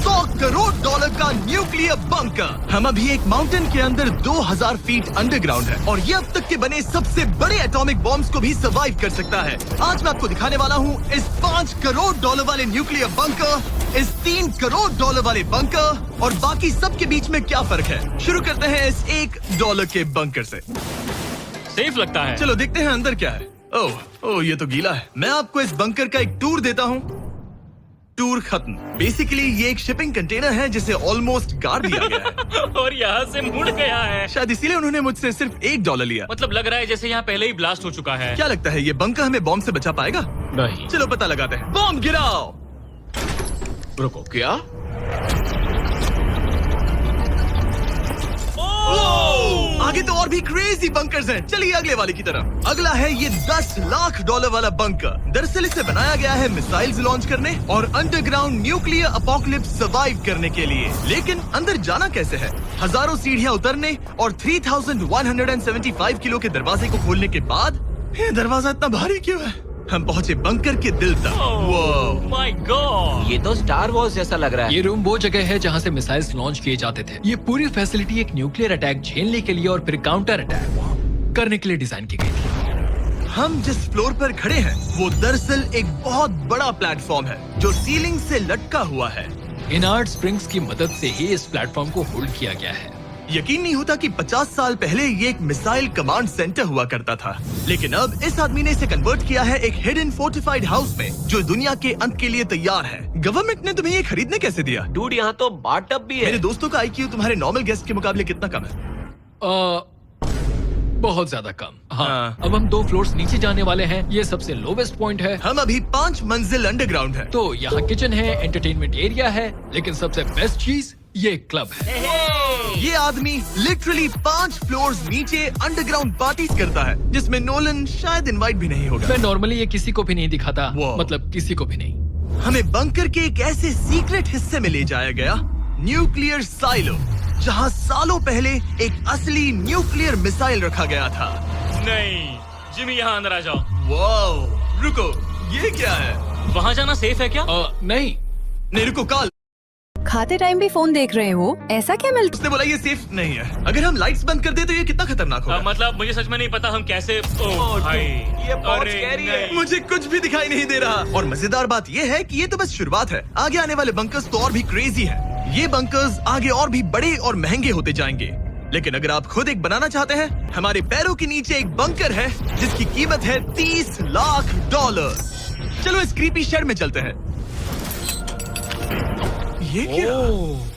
$100 करोड़ का nuclear bunker. हम अभी एक माउंटेन के अंदर 2000 फीट अंडरग्राउंड है और ये अब तक के बने सबसे बड़े एटॉमिक बॉम्ब्स को भी सर्वाइव कर सकता है। आज मैं आपको दिखाने वाला हूँ इस $5 करोड़ वाले न्यूक्लियर बंकर, इस $3 करोड़ वाले बंकर और बाकी सब के बीच में क्या फर्क है। शुरू करते हैं इस $1 के बंकर से। सेफ लगता है। चलो देखते हैं अंदर क्या है। ओह ये तो गीला है। मैं आपको इस बंकर का एक टूर देता हूँ। टूर खत्म। बेसिकली ये एक शिपिंग कंटेनर है जिसे ऑलमोस्ट गाड़ दिया गया है और यहाँ से मुड़ गया है। शायद इसीलिए उन्होंने मुझसे सिर्फ $1 लिया। मतलब लग रहा है जैसे यहाँ पहले ही ब्लास्ट हो चुका है। क्या लगता है ये बंकर हमें बॉम्ब से बचा पाएगा? नहीं। चलो पता लगाते हैं। बॉम्ब गिराओ। रुको, क्या? आगे तो और भी क्रेजी बंकर्स हैं। चलिए अगले वाले की तरफ। अगला है ये $10 लाख वाला बंकर। दरअसल इसे बनाया गया है मिसाइल्स लॉन्च करने और अंडरग्राउंड न्यूक्लियर अपोकलिप्स सर्वाइव करने के लिए। लेकिन अंदर जाना कैसे है? हजारों सीढ़ियां उतरने और 3175 किलो के दरवाजे को खोलने के बाद ये दरवाजा इतना भारी क्यों है? हम पहुंचे बंकर के दिल तक। माय गॉड, ये तो स्टार वॉर्स जैसा लग रहा है। ये रूम वो जगह है जहाँ से मिसाइल्स लॉन्च किए जाते थे। ये पूरी फैसिलिटी एक न्यूक्लियर अटैक झेलने के लिए और फिर काउंटर अटैक करने के लिए डिजाइन की गई थी। हम जिस फ्लोर पर खड़े हैं वो दरअसल एक बहुत बड़ा प्लेटफॉर्म है जो सीलिंग से लटका हुआ है। इनार्ड स्प्रिंग्स की मदद से ही इस प्लेटफॉर्म को होल्ड किया गया है। यकीन नहीं होता कि 50 साल पहले ये एक मिसाइल कमांड सेंटर हुआ करता था, लेकिन अब इस आदमी ने इसे कन्वर्ट किया है एक हिडन फोर्टिफाइड हाउस में जो दुनिया के अंत के लिए तैयार है। गवर्नमेंट ने तुम्हें ये खरीदने कैसे दिया? डूड, यहाँ तो बाथटब भी है। मेरे दोस्तों का IQ तुम्हारे नॉर्मल गेस्ट के मुकाबले कितना कम है? बहुत ज्यादा कम। हाँ। अब हम 2 फ्लोर्स नीचे जाने वाले हैं। ये सबसे लोवेस्ट पॉइंट है। हम अभी 5 मंजिल अंडरग्राउंड है। तो यहाँ किचन है, एंटरटेनमेंट एरिया है, लेकिन सबसे बेस्ट चीज ये क्लब है। ये आदमी लिटरली 5 फ्लोर्स नीचे अंडरग्राउंड पार्टीज करता है जिसमें नोलन शायद इनवाइट भी नहीं होगा। मैं नॉर्मली ये किसी को भी नहीं दिखाता। Wow. मतलब किसी को भी नहीं। हमें बंकर के एक ऐसे सीक्रेट हिस्से में ले जाया गया, न्यूक्लियर साइलो, जहां सालों पहले एक असली न्यूक्लियर मिसाइल रखा गया था। नहीं, जिमी यहाँ अंदर आ जाओ। वाओ, रुको, ये क्या है? वहाँ जाना सेफ है क्या? नहीं रुको काल। खाते टाइम भी फोन देख रहे हो? ऐसा क्या मिलता? उसने बोला ये सेफ नहीं है। अगर हम लाइट्स बंद कर दे तो ये कितना खतरनाक होगा? मतलब मुझे सच में नहीं पता हम कैसे। भाई, ये बहुत अरे स्कैरी है। नहीं। मुझे कुछ भी दिखाई नहीं दे रहा। और मजेदार बात ये है कि ये तो बस शुरुआत है। आगे आने वाले बंकर्स तो और भी क्रेजी है। ये बंकर्स आगे और भी बड़े और महंगे होते जाएंगे। लेकिन अगर आप खुद एक बनाना चाहते हैं, हमारे पैरों के नीचे एक बंकर है जिसकी कीमत है $30 लाख। चलो इस क्रीपी शेड में चलते हैं। ये क्या?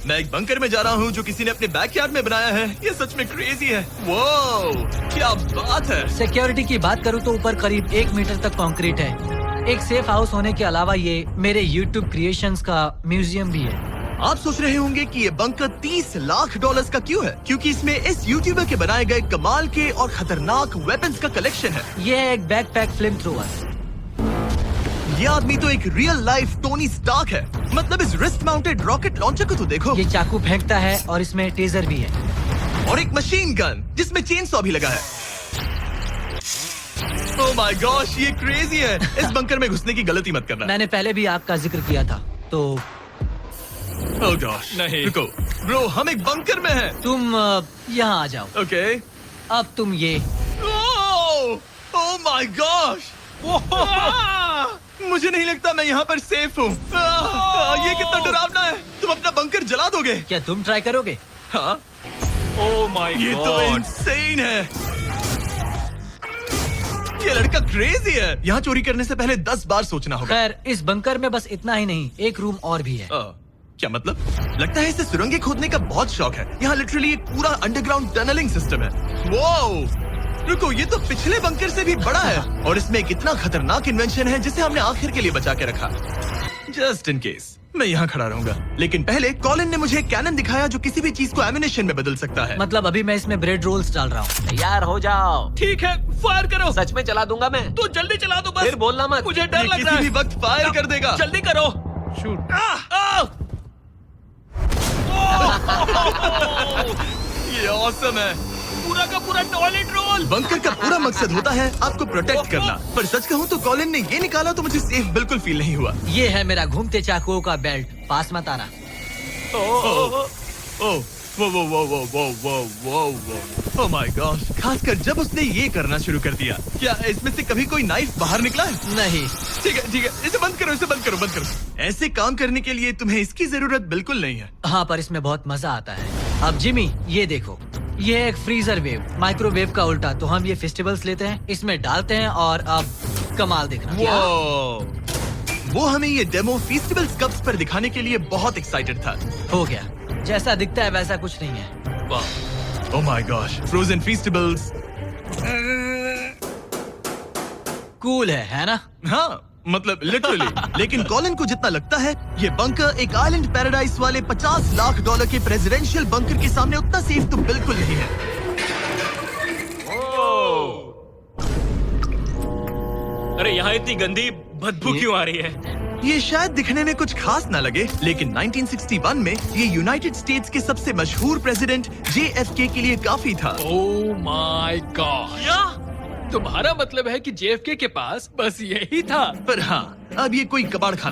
मैं एक बंकर में जा रहा हूँ जो किसी ने अपने बैकयार्ड में बनाया है। ये सच में क्रेजी है। वाओ, क्या बात है। सिक्योरिटी की बात करूँ तो ऊपर करीब 1 मीटर तक कंक्रीट है। एक सेफ हाउस होने के अलावा ये मेरे YouTube क्रिएशंस का म्यूजियम भी है। आप सोच रहे होंगे कि ये बंकर $30 लाख का क्यों है? क्योंकि इसमें इस यूट्यूबर के बनाए गए कमाल के और खतरनाक वेपन्स का कलेक्शन है। ये है एक बैकपैक फ्लेम थ्रोवर। ये आदमी तो एक रियल लाइफ टोनी स्टार्क है। मतलब इस रिस्ट माउंटेड रॉकेट लॉन्चर को तो देखो। ये चाकू फेंकता है और इसमें टेजर भी है। और एक मशीन गन जिसमें चेन सॉ भी लगा है। ओह माय गॉश, ये क्रेजी है। इस बंकर में घुसने की गलती मत करना। मैंने पहले भी आग का जिक्र किया था। तो ओह गॉश, नहीं। रुको ब्रो, हम एक बंकर में हैं। तुम यहाँ आ जाओ। ओके। अब तुम ये ओह माय गॉश, मुझे नहीं लगता मैं यहाँ पर सेफ हूँ। ये कितना डरावना है। तुम अपना बंकर जला दोगे? क्या तुम ट्राई करोगे? हाँ, ओह माय ये तो गॉड। इंसेन है। ये लड़का क्रेजी है। यहाँ चोरी करने से पहले 10 बार सोचना होगा। खैर, इस बंकर में बस इतना ही नहीं, एक रूम और भी है। क्या मतलब? लगता है इसे सुरंगें खोदने का बहुत शौक है। यहाँ लिटरली एक पूरा अंडरग्राउंड टनलिंग सिस्टम है। वाओ, रुको, ये तो पिछले बंकर से भी बड़ा है और इसमें एक इतना खतरनाक इन्वेंशन है जिसे हमने आखिर के लिए बचा के रखा। जस्ट इन केस मैं यहाँ खड़ा रहूंगा। लेकिन पहले कॉलिन ने मुझे एक कैनन दिखाया जो किसी भी चीज को एमिनेशन में बदल सकता है। मतलब अभी मैं इसमें ब्रेड रोल्स डाल रहा हूँ। तैयार हो जाओ। ठीक है, फायर करो। सच में चला दूंगा मैं। तो जल्दी चला दो बस। फिर बोलना मत। मुझे डर ये लग रहा किसी है। भी वक्त फायर कर देगा। जल्दी करो। शूट। ये ऑसम है। पूरा का पूरा टॉयलेट रोल। बंकर का पूरा मकसद होता है आपको प्रोटेक्ट करना। पर सच कहूँ तो कॉलिन ने ये निकाला तो मुझे सेफ बिल्कुल फील नहीं हुआ। ये है मेरा घूमते चाकुओं का बेल्ट। पास मत आना। ओह वो ओह माय गॉड, खासकर जब उसने ये करना शुरू कर दिया। क्या इसमें से कभी कोई नाइफ बाहर निकला है? नहीं। ठीक है, इसे बंद करो। ऐसे काम करने के लिए तुम्हें इसकी जरूरत बिल्कुल नहीं है। हाँ, पर इसमें बहुत मजा आता है। अब जिमी, ये देखो, ये एक फ्रीजर वेव, माइक्रोवेव का उल्टा। तो हम ये फेस्टिवल्स लेते हैं, इसमें डालते हैं और अब कमाल देखना। वो हमें ये डेमो फेस्टिवल्स कप्स पर दिखाने के लिए बहुत एक्साइटेड था। हो गया, जैसा दिखता है वैसा कुछ नहीं है। Oh my gosh, frozen festivals. Cool है ना? हाँ, मतलब लिटरली। लेकिन कॉलिन को जितना लगता है, ये बंकर एक आइलैंड पैराडाइज वाले $50 लाख के प्रेसिडेंशियल बंकर के सामने उतना सेफ तो बिल्कुल नहीं है। अरे यहाँ इतनी गंदी बदबू क्यों आ रही है? ये शायद दिखने में कुछ खास ना लगे, लेकिन 1961 में ये यूनाइटेड स्टेट्स के सबसे मशहूर प्रेसिडेंट JFK के लिए काफी था। ओह माय गॉड, तुम्हारा मतलब है कि JFK के पास बस यही था? पर हाँ, अब ये कोई कबाड़ खाना